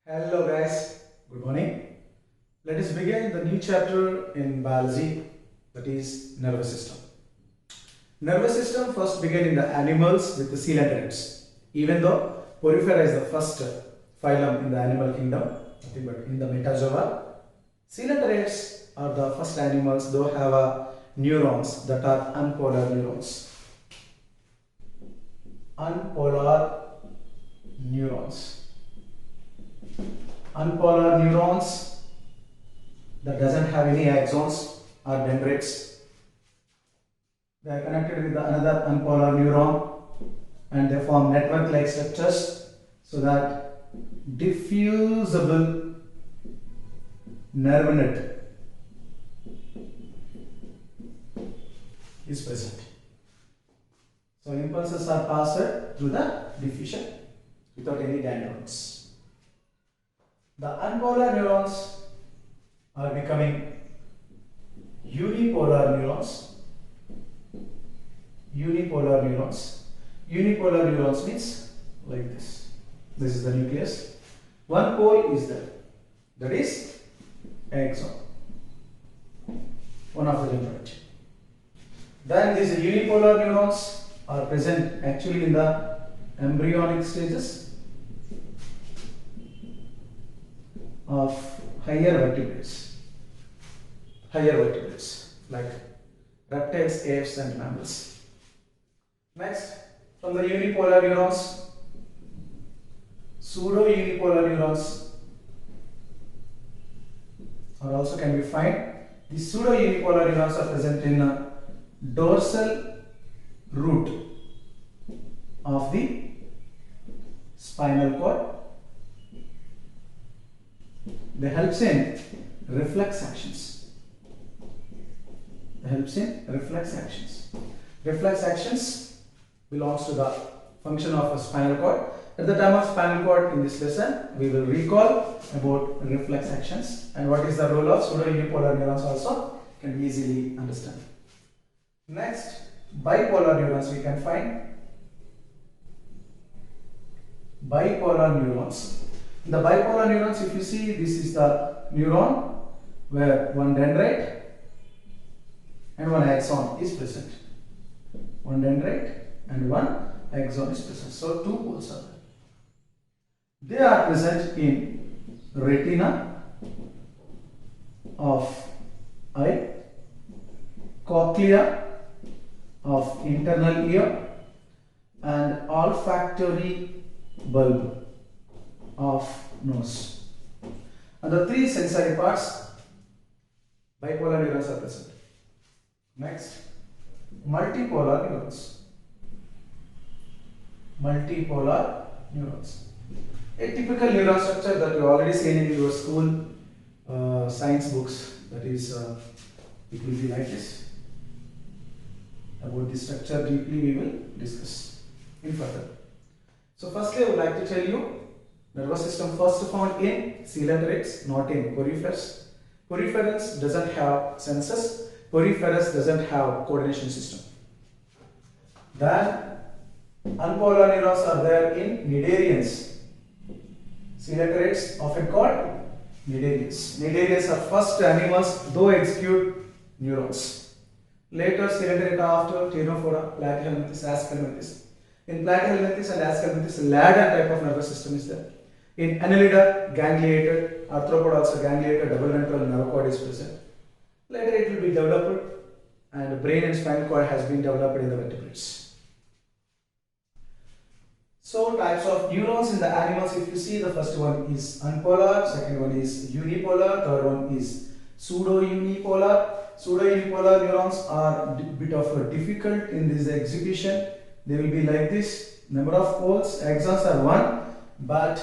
Hello guys, good morning. Let us begin the new chapter in biology, that is nervous system. Nervous system first began in the animals with the coeloterans. Even though Porifera is the first phylum in the animal kingdom, nothing but in the metazoa, coeloterans are the first animals though have neurons that are unpolar neurons. Unpolar neurons. Unpolar neurons that doesn't have any axons or dendrites. They are connected with another unpolar neuron and they form network-like structures so that diffusible nerve net is present. So impulses are passed through the diffusion without any dendrites. The unpolar neurons are becoming unipolar neurons. Unipolar neurons. Unipolar neurons means like this. This is the nucleus. One pole is there. That is axon. One of the dendrite. Then these unipolar neurons are present actually in the embryonic stages of higher vertebrates like reptiles, apes and mammals. Next, from the unipolar neurons, pseudo-unipolar neurons are also can be found. The pseudo-unipolar neurons are present in the dorsal root of the spinal cord. They helps in reflex actions. Reflex actions belongs to the function of a spinal cord. At the time of spinal cord in this lesson, we will recall about reflex actions and what is the role of pseudo-unipolar neurons also can be easily understand. Next, bipolar neurons we can find. Bipolar neurons. In the bipolar neurons, if you see, this is the neuron where one dendrite and one axon is present. One dendrite and one axon is present. So two poles are there. They are present in retina of eye, cochlea of internal ear, and olfactory bulb of nose. And the three sensory parts, bipolar neurons are present. Next, multipolar neurons. Multipolar neurons. A typical neuron structure that you already seen in your school science books, that is, it will be like this. About this structure deeply we will discuss in further. So firstly I would like to tell you, nervous system first found in coeloterids, not in poriferous. Poriferous doesn't have senses. Poriferous doesn't have coordination system. Then unpolar neurons are there in cnidarians. Coeloterids often called cnidarians. Cnidarians are first animals though execute neurons. Later coeloterida after Ptenophora, Platyhelminthes, Aschelminthes. In Platyhelminthes and Aschelminthes, ladder type of nervous system is there. In Annelida, gangliated, arthropod also gangliated, double ventral nerve cord is present. Later it will be developed and brain and spinal cord has been developed in the vertebrates. So types of neurons in the animals, if you see, the first one is unpolar, second one is unipolar, third one is pseudo-unipolar. Pseudo-unipolar neurons are a bit of difficult in this execution. They will be like this. Number of poles, axons are one, but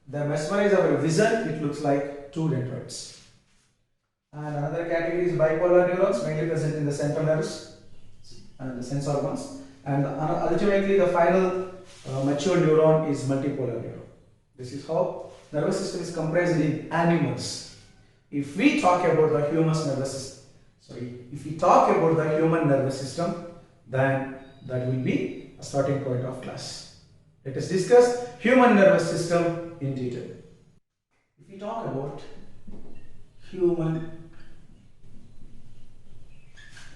they mesmerize our vision. It looks like two dendrites. And another category is bipolar neurons, mainly present in the central nerves and the sense organs. And ultimately, the final mature neuron is multipolar neuron. This is how nervous system is comprised in animals. If we talk about the human nervous system, then that will be a starting point of class. Let us discuss human nervous system in detail. If we talk about human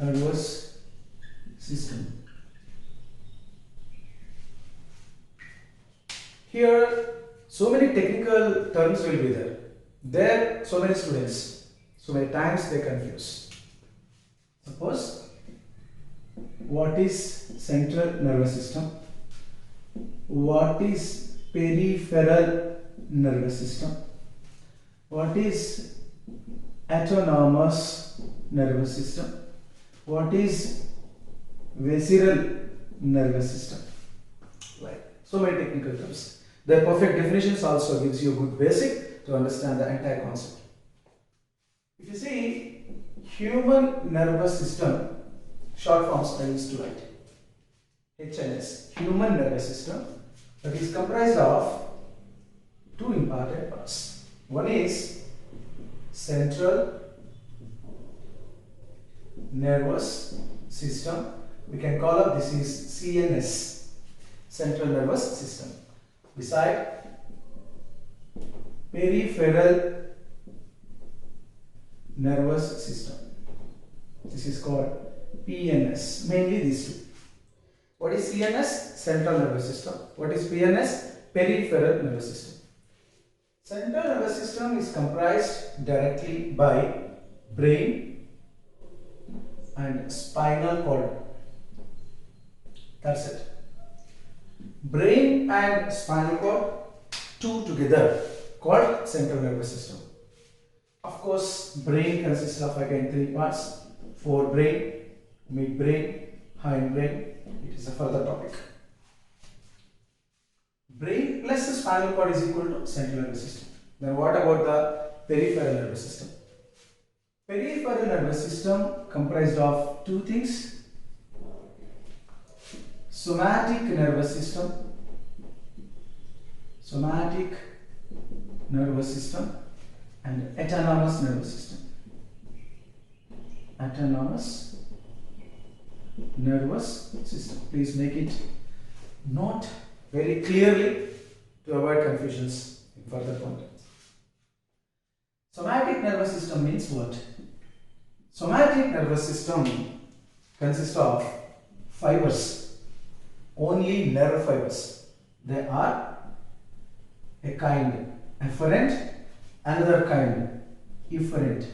nervous system, here so many technical terms will be there. There so many students, so many times they confuse. Suppose, what is central nervous system? What is peripheral nervous system? What is autonomous nervous system? What is visceral nervous system? Like so many technical terms. The perfect definitions also gives you a good basic to understand the entire concept. If you see human nervous system, short forms I used to write. HNS, human nervous system, that is comprised of two important parts. One is central nervous system. We can call up this is CNS, central nervous system. Beside peripheral nervous system, this is called PNS. Mainly these two. What is CNS? Central nervous system. What is PNS? Peripheral nervous system. Central nervous system is comprised directly by brain and spinal cord. That's it. Brain and spinal cord, two together, called central nervous system. Of course, brain consists of again three parts: forebrain, midbrain, hindbrain. It is a further topic. Brain plus the spinal cord is equal to central nervous system. Then what about the peripheral nervous system? Peripheral nervous system comprised of two things: somatic nervous system, and autonomous nervous system. Autonomous nervous system. Please make it note very clearly to avoid confusions in further content. Somatic nervous system means what? Somatic nervous system consists of fibers, only nerve fibers. They are a kind afferent, another kind efferent.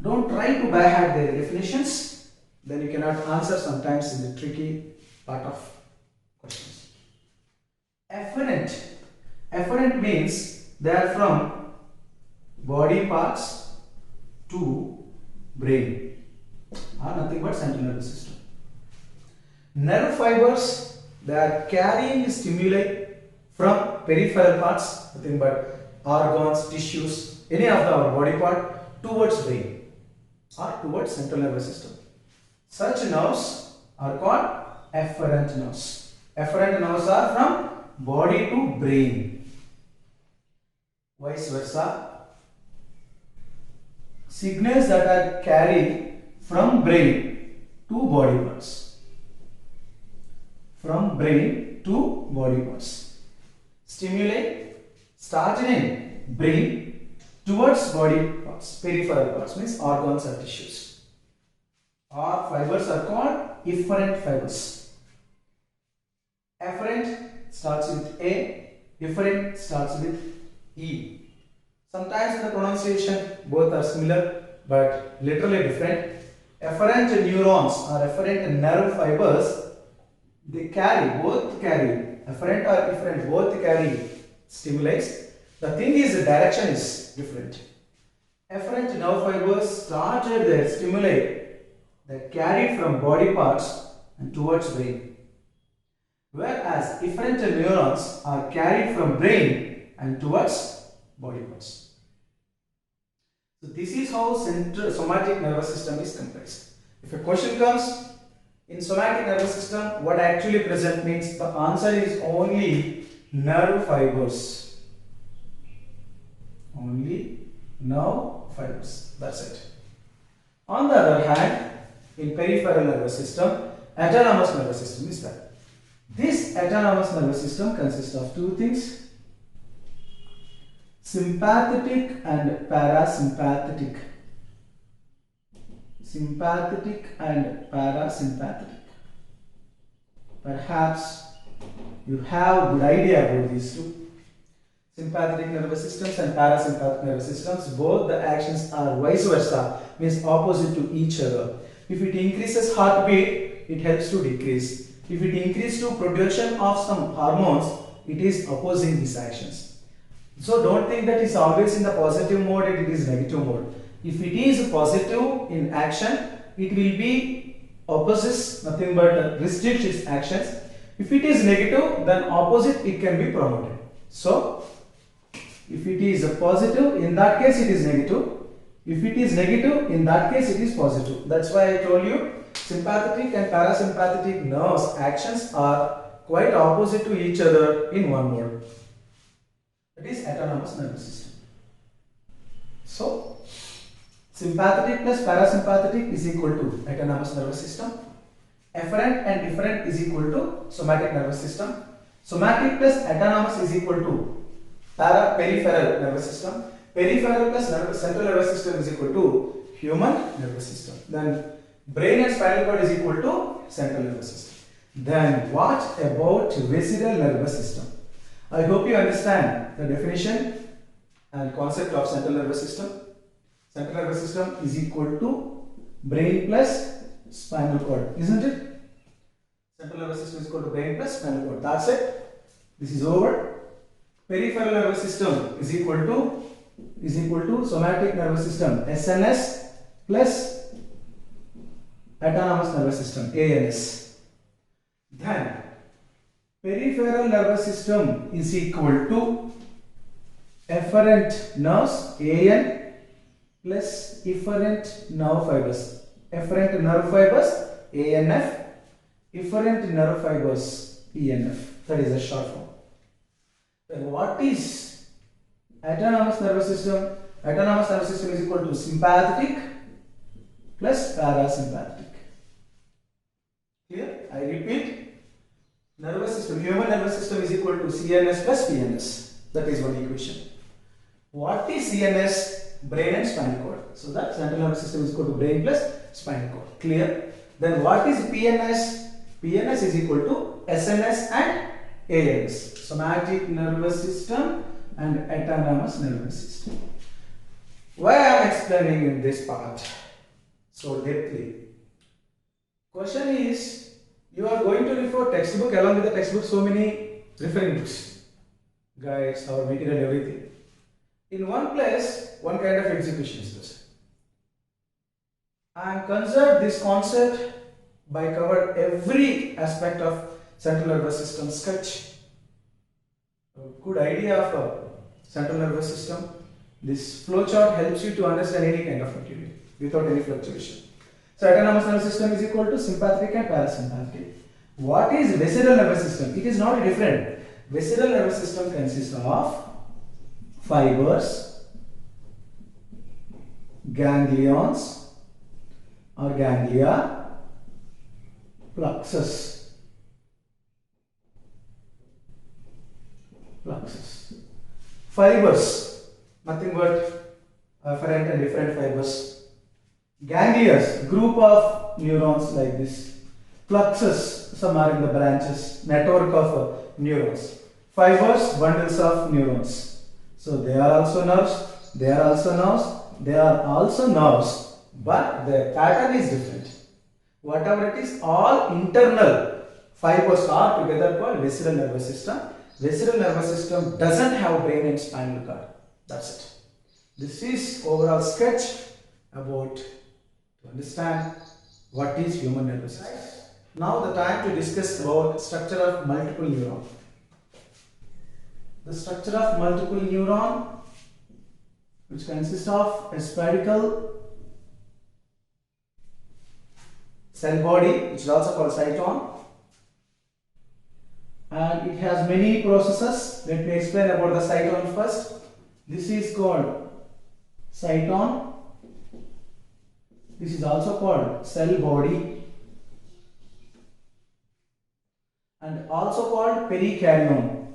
Don't try to by heart their definitions, then you cannot answer sometimes in the tricky part of questions. Afferent means they are from body parts to brain, are nothing but central nervous system. Nerve fibers, they are carrying stimuli from peripheral parts, nothing but organs, tissues, any of our body part towards brain or towards central nervous system. Such nerves are called afferent nerves. Afferent nerves are from body to brain. Vice versa, signals that are carried from brain to body parts. From brain to body parts. Stimuli started in brain towards body parts. Peripheral parts means organs or tissues. Our fibers are called efferent fibers. Afferent starts with A, efferent starts with E. Sometimes in the pronunciation both are similar but literally different. Afferent neurons or afferent nerve fibers, they both carry, afferent or efferent, both carry stimuli. The thing is, the direction is different. Afferent nerve fibers started their stimuli that carried from body parts and towards brain, whereas efferent neurons are carried from brain and towards body parts. So this is how central somatic nervous system is comprised. If a question comes in somatic nervous system, what actually present means the answer is only nerve fibers. Only nerve fibers. That's it. On the other hand, in peripheral nervous system, autonomous nervous system is there. This autonomous nervous system consists of two things: sympathetic and parasympathetic. Sympathetic and parasympathetic. Perhaps you have a good idea about these two. Sympathetic nervous systems and parasympathetic nervous systems, both the actions are vice versa, means opposite to each other. If it increases heartbeat, it helps to decrease. If it increases to production of some hormones, it is opposing these actions. So don't think that it's always in the positive mode and it is negative mode. If it is positive in action, it will be opposites, nothing but restricts its actions. If it is negative, then opposite it can be promoted. So if it is positive, in that case it is negative. If it is negative, in that case it is positive. That's why I told you sympathetic and parasympathetic nerves actions are quite opposite to each other in one mode. That is autonomous nervous system. So sympathetic plus parasympathetic is equal to autonomous nervous system. Efferent and different is equal to somatic nervous system. Somatic plus autonomous is equal to peripheral nervous system. Peripheral plus central nervous system is equal to human nervous system. Then brain and spinal cord is equal to central nervous system. Then what about visceral nervous system? I hope you understand the definition and concept of central nervous system. Central nervous system is equal to brain plus spinal cord, isn't it? Central nervous system is equal to brain plus spinal cord. That's it. This is over. Peripheral nervous system is equal to somatic nervous system SNS plus autonomous nervous system ANS. Then peripheral nervous system is equal to efferent nerves AN plus efferent nerve fibers. Efferent nerve fibers ANF, efferent nerve fibers ENF. That is a short form. Then what is autonomous nervous system? Autonomous nervous system is equal to sympathetic plus parasympathetic. Clear? I repeat. Nervous system, human nervous system is equal to CNS plus PNS. That is one equation. What is CNS? Brain and spinal cord. So that central nervous system is equal to brain plus spinal cord. Clear? Then what is PNS? PNS is equal to SNS and ANS. Somatic nervous system and autonomous nervous system. Why I am explaining in this part so depthly? Question is, you are going to refer textbook, along with the textbook so many referring books, guides, our material, everything. In one place, one kind of execution is this. I am concerned this concept by covered every aspect of central nervous system sketch. A good idea of a central nervous system. This flowchart helps you to understand any kind of material without any fluctuation. So autonomous nervous system is equal to sympathetic and parasympathetic. What is visceral nervous system? It is not different. Visceral nervous system consists of fibers, ganglions or ganglia, plexus. Fibers, nothing but afferent and different fibers. Ganglias, group of neurons like this. Plexus, some are in the branches, network of neurons. Fibers, bundles of neurons. So they are also nerves, they are also nerves, they are also nerves, but the pattern is different. Whatever it is, all internal fibers are together called visceral nervous system. Visceral nervous system doesn't have brain and spinal cord. That's it. This is overall sketch about to understand what is human nervous system. Now the time to discuss about structure of multiple neuron. The structure of multiple neuron, which consists of a spherical cell body, which is also called cyton, and it has many processes. Let me explain about the cyton first. This is called cyton. This is also called cell body and also called perikaryon.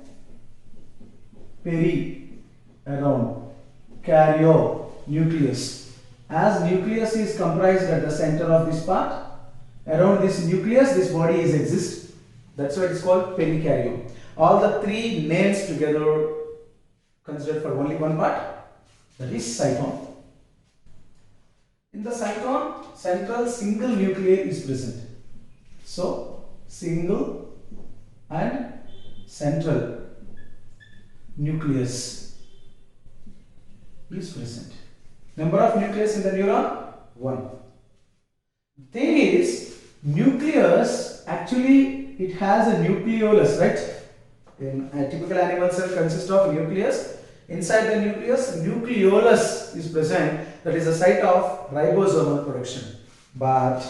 around karyonucleus. As nucleus is comprised at the center of this part, around this nucleus this body is exist. That's why it is called perikaryon. All the three names together considered for only one part, that is cytone. In the cytone, central single nuclei is present. So, single and central nucleus is present. Number of nucleus in the neuron? 1. The thing is, nucleus actually it has a nucleolus, right? In a typical animal cell consists of nucleus. Inside the nucleus, nucleolus is present. That is the site of ribosomal production. But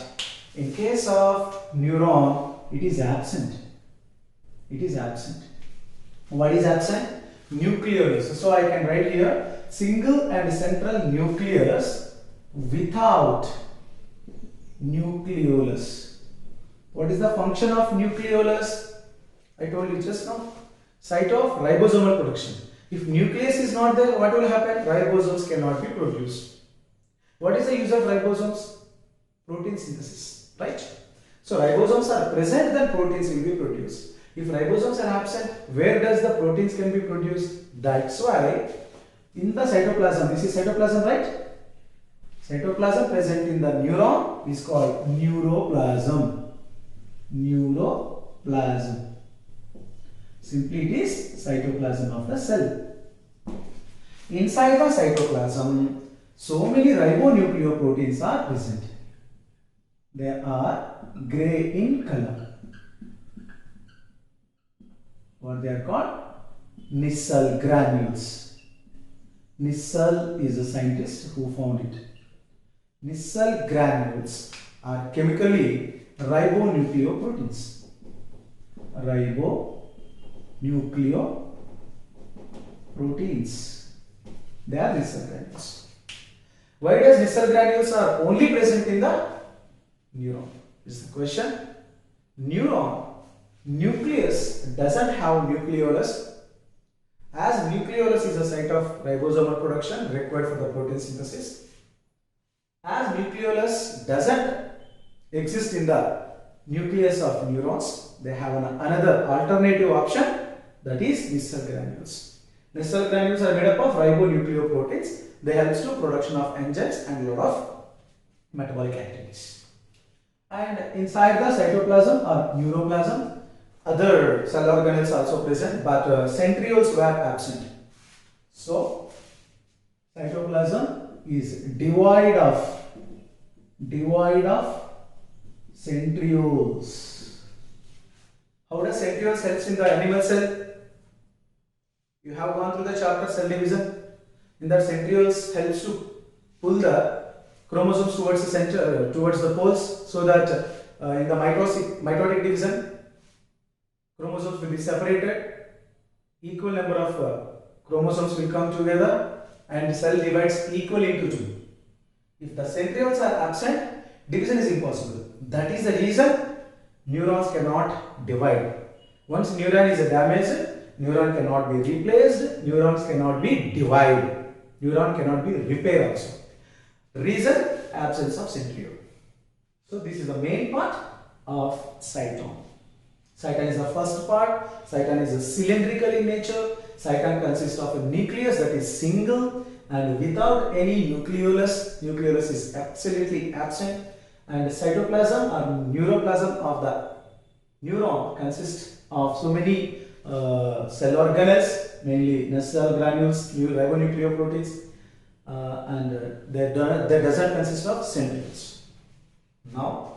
in case of neuron, it is absent. It is absent. What is absent? Nucleolus. So I can write here single and central nucleus without nucleolus. What is the function of nucleolus? I told you just now. Site of ribosomal production. If nucleus is not there, what will happen? Ribosomes cannot be produced. What is the use of ribosomes? Protein synthesis, right? So ribosomes are present, then proteins will be produced. If ribosomes are absent, where does the proteins can be produced? That's why in the cytoplasm, this is cytoplasm, right? Cytoplasm present in the neuron is called neuroplasm. Neuroplasm. Simply it is cytoplasm of the cell. Inside the cytoplasm, so many ribonucleoproteins are present. They are grey in color. What they are called? Nissl granules. Nissl is a scientist who found it. Nissl granules are chemically ribonucleoproteins. Ribonucleoproteins. They are Nissl granules. Why does Nissl granules are only present in the neuron? Is the question. Neuron nucleus doesn't have nucleolus. As nucleolus is a site of ribosomal production required for the protein synthesis. As nucleolus doesn't exist in the nucleus of neurons, they have another alternative option, that is Nissl granules. Nissl granules are made up of ribonucleoproteins. They help to production of enzymes and lot of metabolic activities. And inside the cytoplasm or neuroplasm, other cell organelles also present, but centrioles were absent. So cytoplasm is devoid of centrioles. How does centrioles help in the animal cell? You have gone through the chapter cell division. In that, centrioles helps to pull the chromosomes towards the center, towards the poles, so that in the mitotic division, chromosomes will be separated. Equal number of chromosomes will come together, and cell divides equally into two. If the centrioles are absent, division is impossible. That is the reason neurons cannot divide. Once neuron is damaged, neuron cannot be replaced, neurons cannot be divided, neuron cannot be repaired also. Reason, absence of centriole. So this is the main part of cytone. Cytone is the first part. Cytone is cylindrical in nature. Cytone consists of a nucleus that is single and without any nucleolus. Nucleolus is absolutely absent. And cytoplasm or neuroplasm of the neuron consists of so many cell organelles, mainly Nissl granules, ribonucleoproteins, and that doesn't consist of centrioles. Now,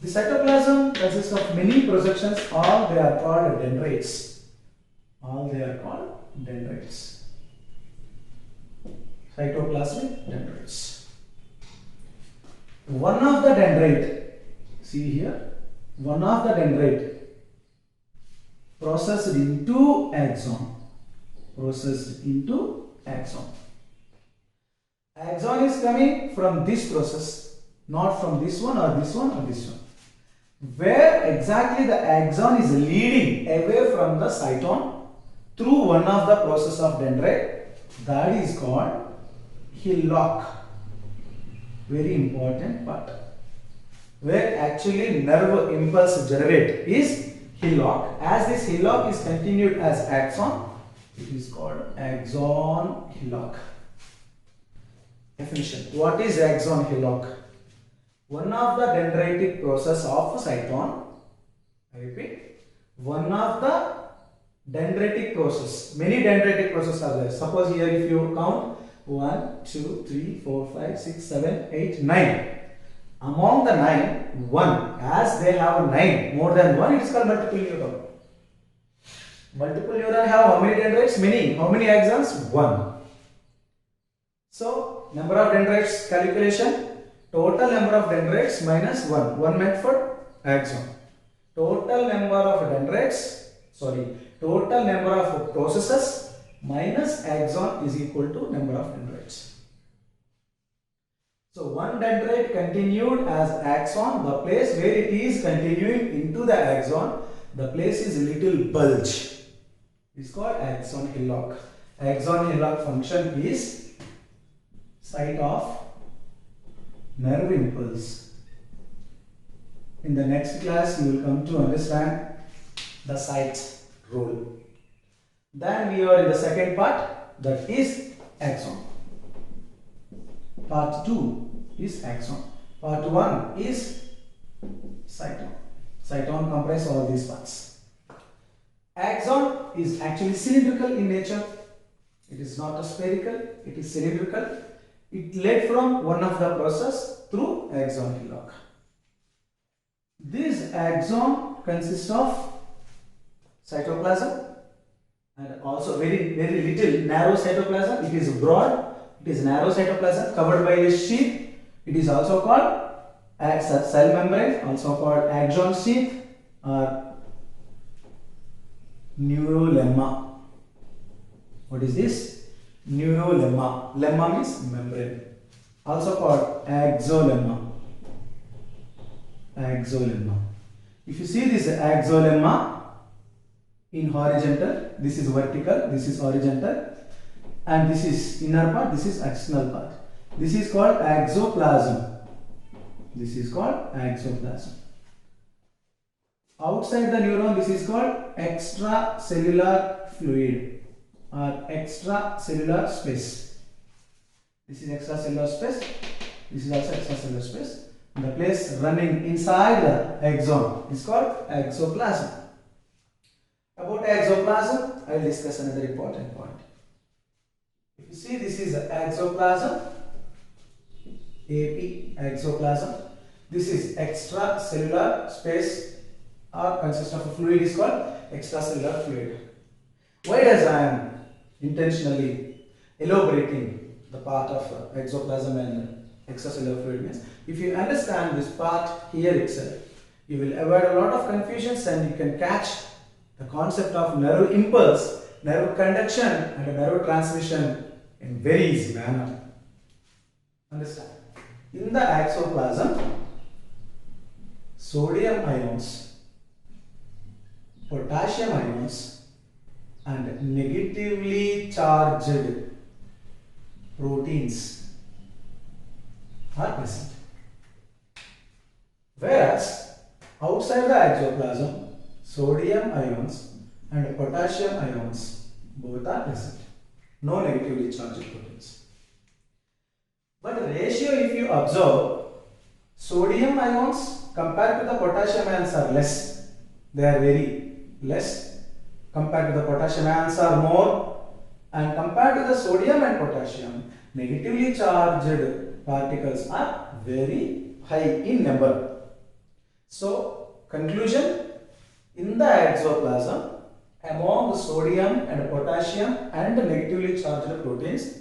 the cytoplasm consists of many projections. All they are called dendrites. All they are called dendrites. Cytoplasmic dendrites. One of the dendrite, see here, one of the dendrite processed into axon. Processed into axon. Axon is coming from this process, not from this one or this one or this one. Where exactly the axon is leading away from the cytone through one of the process of dendrite, That is called hillock. Very important part. Where actually nerve impulse generate is hillock. As this hillock is continued as axon, it is called axon hillock. Definition. What is axon hillock? One of the dendritic process of cyton. I repeat. One of the dendritic process. Many dendritic processes are there. Suppose here if you count 1, 2, 3, 4, 5, 6, 7, 8, 9. Among the 9, 1. As they have 9, more than 1, it is called multiple neuron. Multiple neuron have how many dendrites? Many. How many axons? 1. So, number of dendrites calculation. Total number of dendrites minus 1. 1 meant for axon. Total number of dendrites, total number of processes minus axon is equal to number of dendrites. So, one dendrite continued as axon, the place where it is continuing into the axon, the place is little bulge. It's called axon hillock. Axon hillock function is site of nerve impulse. In the next class, you will come to understand the site role. Then we are in the second part, that is axon. Part 2 is axon. Part 1 is cyton. Cyton comprises all these parts. Axon is actually cylindrical in nature. It is not a spherical, it is cylindrical. It led from one of the process through axon hillock. This axon consists of cytoplasm and also very little narrow cytoplasm. It is broad, it is narrow cytoplasm covered by a sheath. It is also called cell membrane, also called axon sheath or neurolemma. What is this? Neurolemma. Lemma means membrane. Also called axolemma. Axolemma. If you see this axolemma in horizontal, this is vertical, this is horizontal, and this is inner part, this is external part. This is called axoplasm. This is called axoplasm. Outside the neuron, this is called extracellular fluid or extracellular space. This is extracellular space. This is also extracellular space. The place running inside the axon is called exoplasm. About exoplasm, I will discuss another important point. If you see, this is exoplasm, AP, exoplasm. This is extracellular space or consists of a fluid is called extracellular fluid. Why does I am intentionally elaborating the part of exoplasm and extracellular fluid means? If you understand this part here itself, you will avoid a lot of confusions and you can catch the concept of nerve impulse, nerve conduction and nerve transmission in very easy manner. Understand? In the exoplasm, sodium ions, potassium ions and negatively charged proteins are present. Whereas outside the exoplasm, sodium ions and potassium ions both are present. No negatively charged proteins. But the ratio, if you observe, sodium ions compared to the potassium ions are less. They are very less. Compared to the potassium ions are more. And compared to the sodium and potassium, negatively charged particles are very high in number. So, conclusion, in the exoplasm, among sodium and potassium and negatively charged proteins,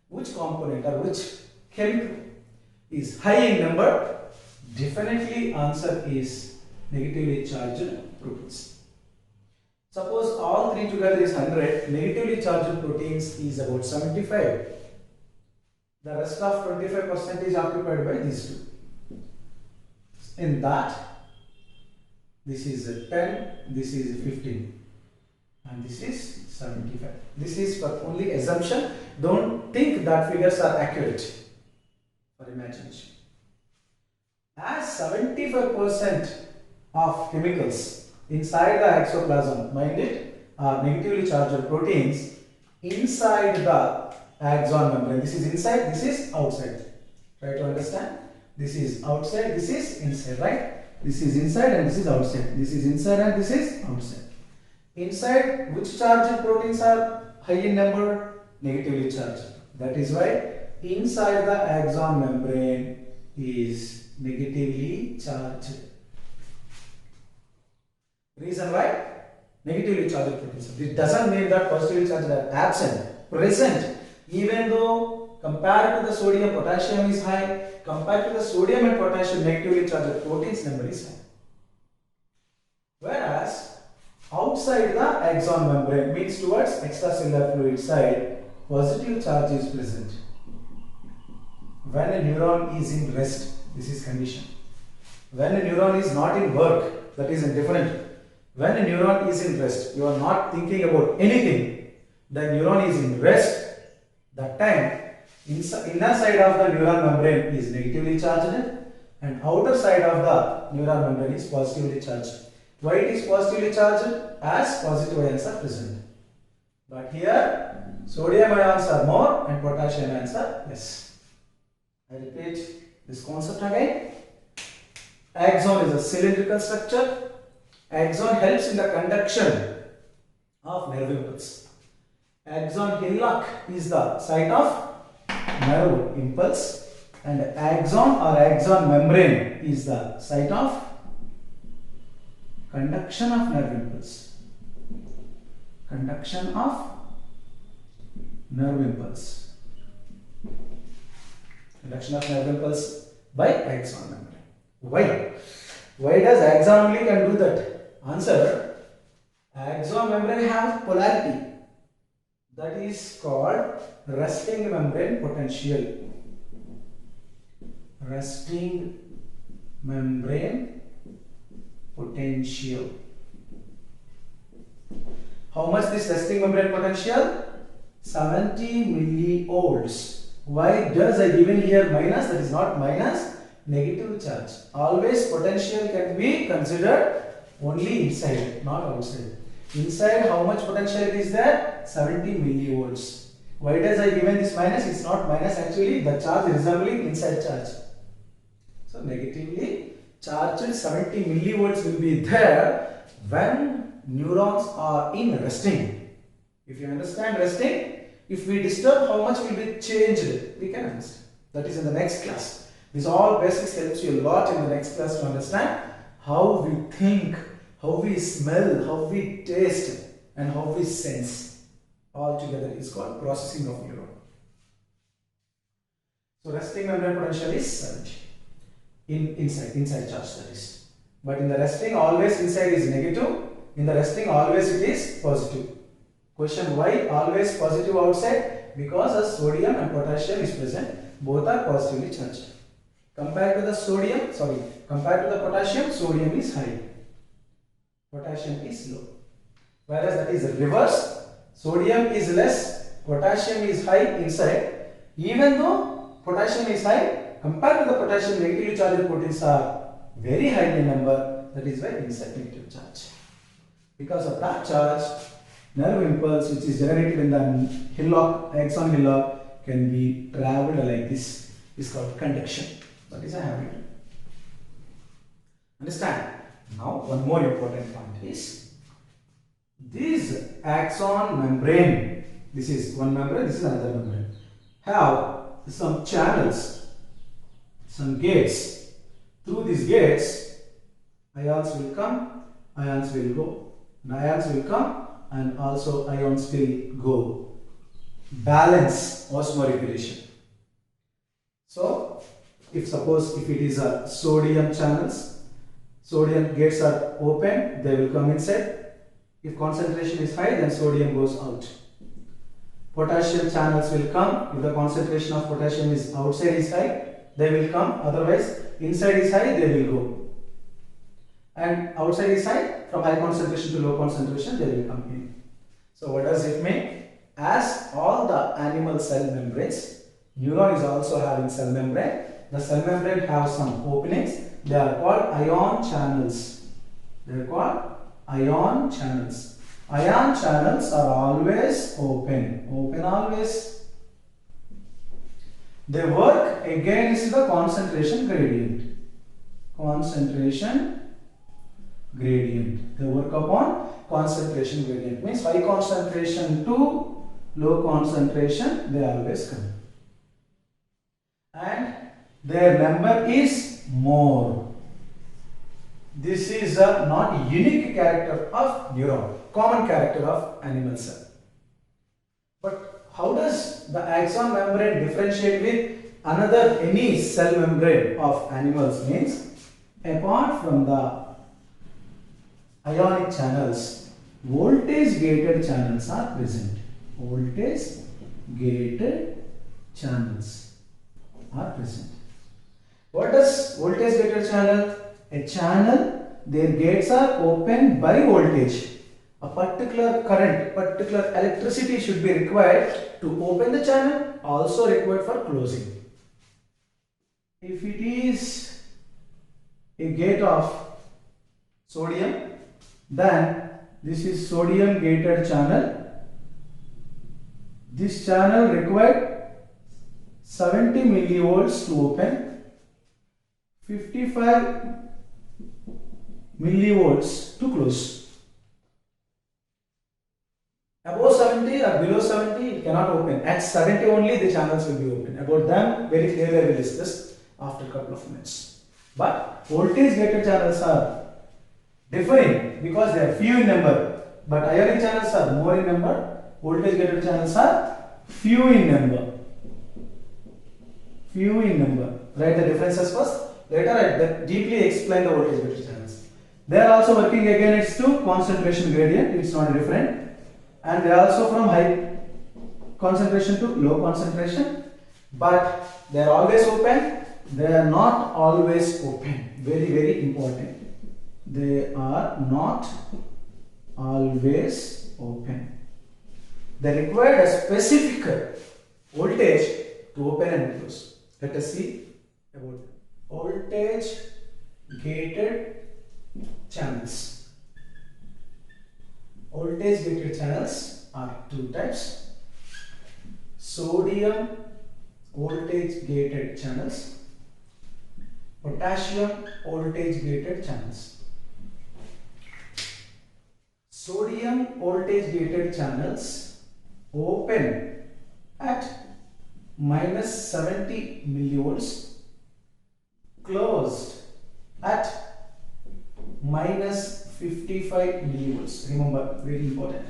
which component or which chemical is high in number? Definitely answer is negatively charged proteins. Suppose all three together is 100, negatively charged proteins is about 75. The rest of 25% is occupied by these two. In that, this is 10, this is 15 and this is 75. This is for only assumption. don't think that figures are accurate for imagination. As 75% of chemicals inside the exoplasm, mind it, are negatively charged proteins inside the axon membrane. This is inside, this is outside. Try to understand. This is outside, this is inside, right? This is inside and this is outside. This is inside and this is outside. Inside, which charged proteins are high in number? Negatively charged. That is why inside the axon membrane is negatively charged. Reason why? Negatively charged proteins. It doesn't mean that positively charged are absent, present. Even though compared to the sodium, potassium is high, compared to the sodium and potassium, negatively charged proteins number is high. Whereas outside the axon membrane means towards extracellular fluid side, positive charge is present. When a neuron is in rest, this is condition. When a neuron is not in work, that is indifferent. When a neuron is in rest, you are not thinking about anything. The neuron is in rest. That time, inner side of the neural membrane is negatively charged and outer side of the neural membrane is positively charged. Why it is positively charged? As positive ions are present. But here, sodium ions are more and potassium ions are less. I repeat this concept again. Axon is a cylindrical structure. Axon helps in the conduction of nerve impulse. Axon hillock is the site of nerve impulse and axon or axon membrane is the site of conduction of nerve impulse. Conduction of nerve impulse. Conduction of nerve impulse by axon membrane. Why? Why does axon only can do that? Answer: axon membrane has polarity. That is called resting membrane potential. Resting membrane potential. How much this resting membrane potential? 70 millivolts. Why does I given here minus? That is not minus, negative charge. Always potential can be considered only inside, not outside. Inside, how much potential is there? 70 millivolts. Why does I given this minus? It's not minus, actually the charge resembling inside charge. So negatively charged 70 millivolts will be there when neurons are in resting. If you understand resting, if we disturb, how much will be changed? We can understand. That is in the next class. This all basics helps you a lot in the next class to understand how we think, how we smell, how we taste and how we sense. All together is called processing of neuron. So resting membrane potential is 70 inside charge, that is. But in the resting, always inside is negative. In the resting, always it is positive. Question: why always positive outside? Because the sodium and potassium is present. Both are positively charged. Compared to the potassium, sodium is high. Potassium is low. Whereas that is reverse. Sodium is less, potassium is high inside. Even though potassium is high, compared to the potassium, negatively charged proteins are very high in number. That is why inside negative charge. Because of that charge, nerve impulse which is generated in the hillock, axon hillock, can be traveled like this. Is called conduction. That is a habit. Understand? Now one more important point is this axon membrane. This is one membrane, this is another membrane. Have some channels, some gates. Through these gates, ions will come, ions will go. And ions will come and also ions will go. Balance osmoregulation. So, if it is a sodium channels, sodium gates are open, they will come inside. If concentration is high, then sodium goes out. Potassium channels will come. If the concentration of potassium is outside is high, they will come. Otherwise, inside is high, they will go. And outside is high, from high concentration to low concentration, they will come in. So what does it mean? as all the animal cell membranes, neuron is also having cell membrane. The cell membrane have some openings. They are called ion channels. They are called ion channels. Ion channels are always open. Open always. They work against the concentration gradient. Concentration gradient. They work upon concentration gradient. Means high concentration to low concentration, they always come. And their number is more. This is a not unique character of neuron, common character of animal cell. But how does the axon membrane differentiate with another any cell membrane of animals? Means apart from the ionic channels, voltage gated channels are present. Voltage gated channels are present. What does voltage gated channel? A channel, their gates are opened by voltage. A particular current, particular electricity should be required to open the channel, also required for closing. If it is a gate of sodium, then this is sodium gated channel. This channel required 70 millivolts to open, 55 millivolts to close. Above 70 or below 70 it cannot open. At 70 only the channels will be open. About them very clearly I will discuss after a couple of minutes. But voltage gated channels are differing because they are few in number. But ionic channels are more in number. Voltage gated channels are few in number. Few in number. Write the differences first. Later I deeply explain the voltage gated channels. They are also working against to concentration gradient. It's not different. And they are also from high concentration to low concentration. But they are always open. They are not always open. Very important. They are not always open. They require a specific voltage to open and close. Let us see about voltage gated channels. Voltage gated channels are two types. Sodium voltage gated channels, potassium voltage gated channels. Sodium voltage gated channels open at minus 70 millivolts, closed at minus 55 millivolts. Remember, very important.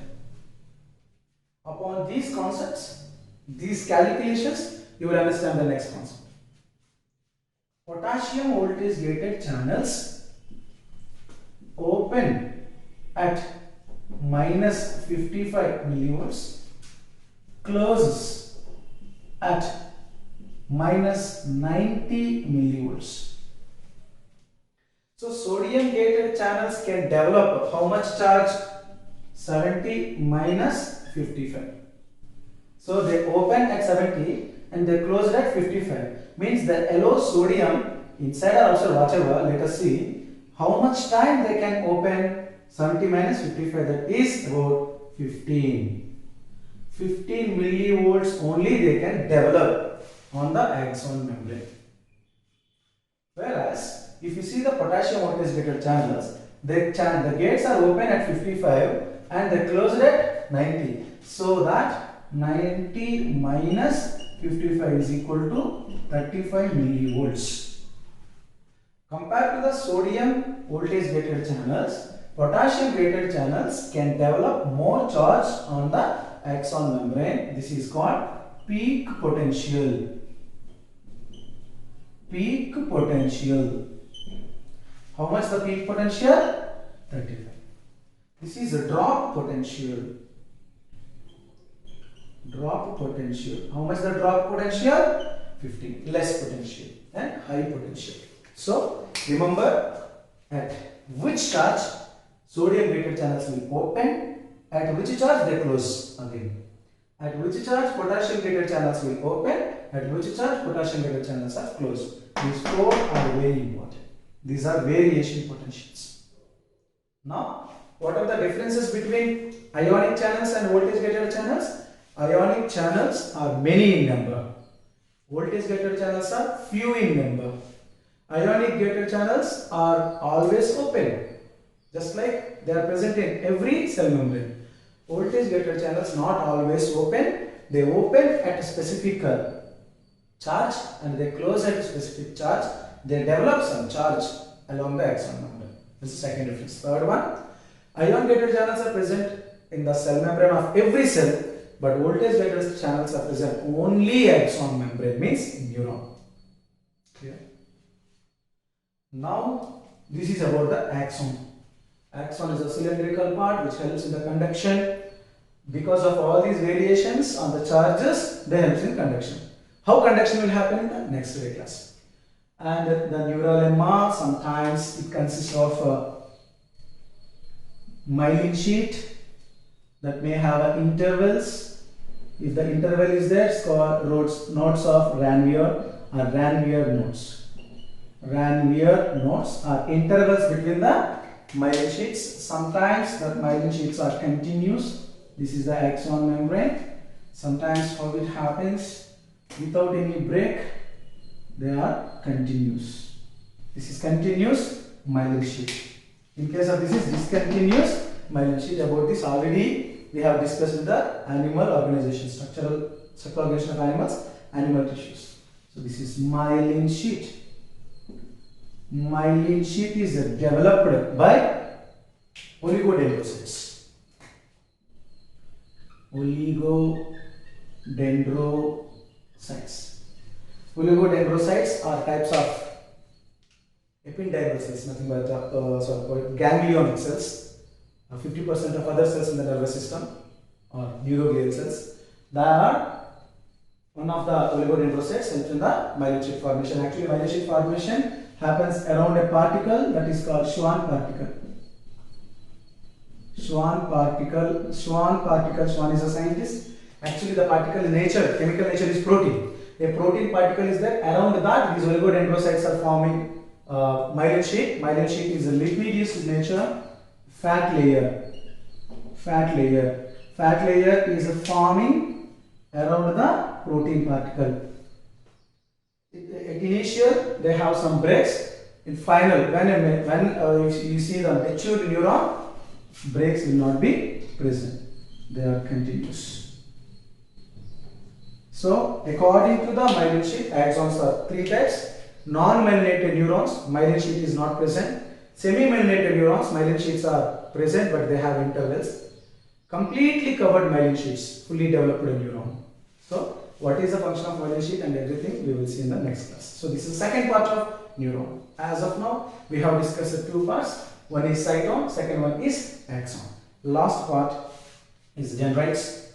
Upon these concepts, these calculations, you will understand the next concept. Potassium voltage gated channels open at minus 55 millivolts, closes at minus 90 millivolts. So sodium gated channels can develop how much charge? 70 minus 55. So they open at 70 and they close at 55. Means the yellow sodium inside or outside, whatever, let us see how much time they can open. 70 minus 55, that is about 15. 15 millivolts only they can develop on the axon membrane. Whereas if you see the potassium voltage gated channels, the gates are open at 55 and they close at 90. So that 90 minus 55 is equal to 35 millivolts. Compared to the sodium voltage gated channels, potassium gated channels can develop more charge on the axon membrane. This is called peak potential. Peak potential. How much the peak potential? 35. This is a drop potential. Drop potential. How much the drop potential? 15. Less potential and high potential. So remember at which charge sodium gated channels will open, at which charge they close again. At which charge potassium gated channels will open, at which charge potassium gated channels are closed. These four are very important. These are variation potentials. Now, what are the differences between ionic channels and voltage gated channels? Ionic channels are many in number. Voltage gated channels are few in number. Ionic gated channels are always open, just like they are present in every cell membrane. Voltage gated channels not always open, they open at a specific charge and they close at a specific charge. They develop some charge along the axon membrane. This is the second difference. Third one, ion gated channels are present in the cell membrane of every cell, but voltage gated channels are present only axon membrane, means neuron. Clear? Now, this is about the axon. Axon is a cylindrical part which helps in the conduction. Because of all these variations on the charges, they help in conduction. How conduction will happen in the next day class. And the neural lemma, sometimes it consists of myelin sheet that may have intervals. If the interval is there, it's called nodes of Ranvier or Ranvier nodes. Ranvier nodes are intervals between the myelin sheets. Sometimes the myelin sheets are continuous. This is the axon membrane. Sometimes how it happens, without any break, they are continuous. This is continuous myelin sheet. In case of this is discontinuous myelin sheet. About this already we have discussed in the animal organization, structural organization of animals, animal tissues. So this is myelin sheet. Myelin sheet is developed by oligodendrocytes. Oligodendrocytes. Oligodendrocytes are types of ependymal cells, nothing but ganglionic cells. 50% of other cells in the nervous system or neuroglial cells. They are one of the oligodendrocytes helps in the myelin sheet formation. Actually, myelin sheet formation happens around a particle that is called Schwann particle. Schwann particle. Schwann is a scientist. Actually, the particle in nature, chemical nature is protein. A protein particle is there. Around that, these oligodendrocytes are forming myelin sheet. Myelin sheet is a lipidous in nature. Fat layer is forming around the protein particle. At initial, they have some breaks. In final, when you see the matured neuron, breaks will not be present. They are continuous. So, according to the myelin sheet, axons are three types. Non-myelinated neurons, myelin sheet is not present. Semi-myelinated neurons, myelin sheets are present but they have intervals. Completely covered myelin sheets, fully developed neuron. So, what is the function of myelin sheet and everything we will see in the next class. So, this is the second part of neuron. As of now, we have discussed the two parts. One is cyton, second one is axon. Last part is dendrites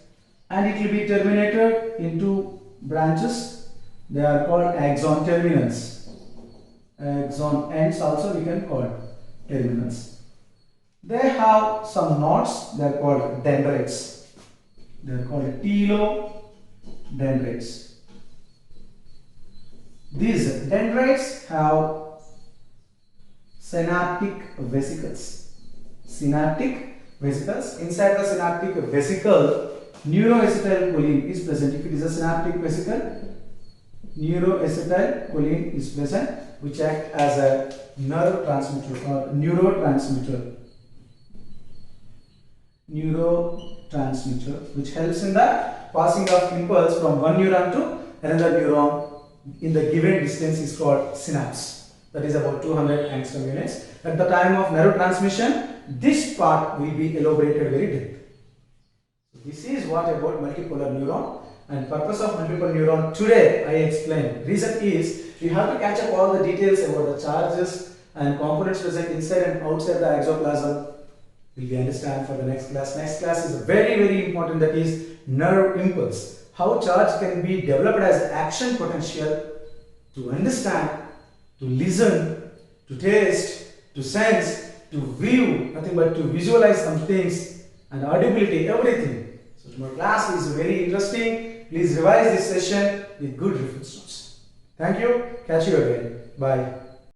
and it will be terminated into branches. They are called axon terminals. Axon ends also we can call terminals. They have some knots, they are called dendrites. They are called telodendrites. These dendrites have synaptic vesicles. Synaptic vesicles. Inside the synaptic vesicle, neuroacetylcholine is present. If it is a synaptic vesicle, neuroacetylcholine is present, which act as a nerve transmitter or neurotransmitter, which helps in the passing of impulse from one neuron to another neuron in the given distance is called synapse. That is about 200 angstrom units. At the time of neurotransmission, this part will be elaborated very deep. This is what about multipolar neuron, and purpose of multipolar neuron today I explained. Reason is you have to catch up all the details about the charges and components present inside and outside the exoplasm. Will be understand for the next class. Next class is very, very important, that is nerve impulse. How charge can be developed as action potential to understand, to listen, to taste, to sense, to view, nothing but to visualize some things, and audibility, everything. So tomorrow class is very interesting. Please revise this session with good reference notes. Thank you. Catch you again. Bye.